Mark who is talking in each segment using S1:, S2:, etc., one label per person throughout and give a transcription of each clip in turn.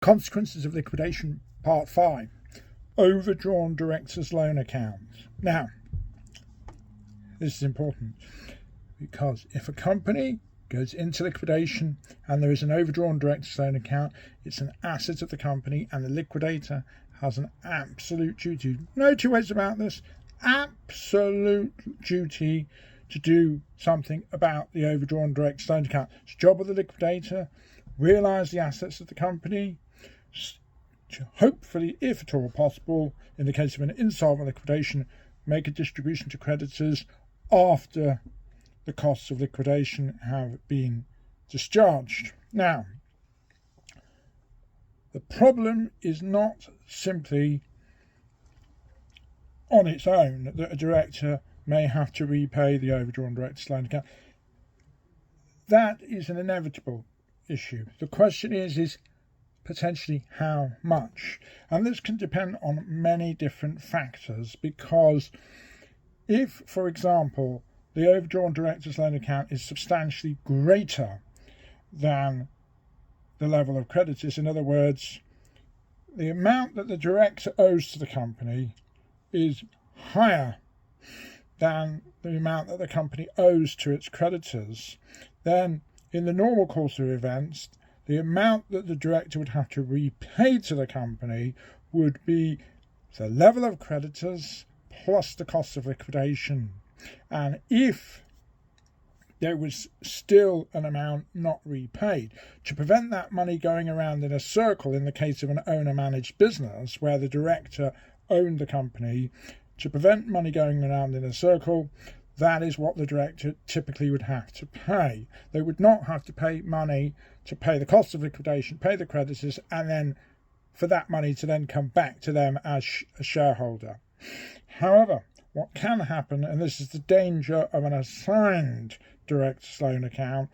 S1: Consequences of liquidation, part 5. Overdrawn directors' loan accounts. Now, this is important because if a company goes into liquidation and there is an overdrawn directors' loan account, it's an asset of the company and the liquidator has an absolute duty, no two ways about this, absolute duty to do something about the overdrawn directors' loan account. It's the job of the liquidator, realise the assets of the company, to hopefully, if at all possible, in the case of an insolvent liquidation, make a distribution to creditors after the costs of liquidation have been discharged. Now, the problem is not simply on its own that a director may have to repay the overdrawn director's loan account. That is an inevitable issue. The question is potentially how much, and this can depend on many different factors, because if, for example, the overdrawn director's loan account is substantially greater than the level of creditors, in other words, the amount that the director owes to the company is higher than the amount that the company owes to its creditors, then in the normal course of events, the amount that the director would have to repay to the company would be the level of creditors plus the cost of liquidation. And if there was still an amount not repaid, to prevent that money going around in a circle in the case of an owner-managed business where the director owned the company, to prevent money going around in a circle, that is what the director typically would have to pay. They would not have to pay money to pay the cost of liquidation, pay the creditors, and then for that money to then come back to them as a shareholder. However, what can happen, and this is the danger of an assigned director's loan account,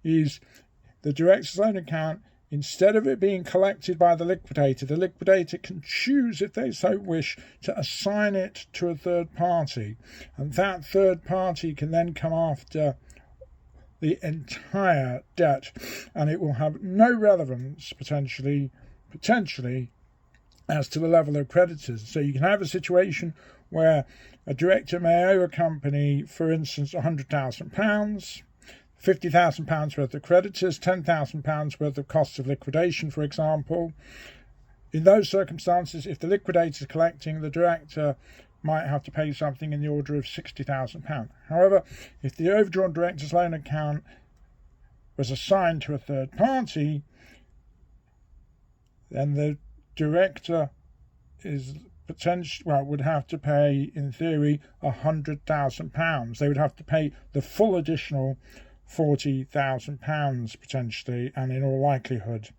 S1: is the director's loan account, instead of it being collected by the liquidator can choose, if they so wish, to assign it to a third party. And that third party can then come after the entire debt, and it will have no relevance, potentially, as to the level of creditors. So you can have a situation where a director may owe a company, for instance, £100,000, £50,000 worth of creditors, £10,000 worth of costs of liquidation, for example. In those circumstances, if the liquidator is collecting, the director might have to pay something in the order of £60,000. However, if the overdrawn director's loan account was assigned to a third party, then the director would have to pay, in theory, £100,000. They would have to pay the full additional £40,000 potentially, and in all likelihood.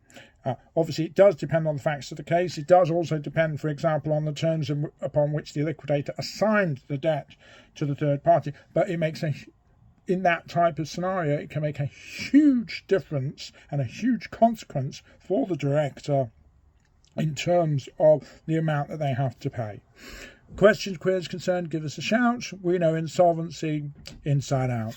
S1: Obviously, it does depend on the facts of the case. It does also depend, for example, on the terms upon which the liquidator assigned the debt to the third party. But it makes in that type of scenario, it can make a huge difference and a huge consequence for the director in terms of the amount that they have to pay. Questions, queries, concerned, give us a shout. We know insolvency inside out.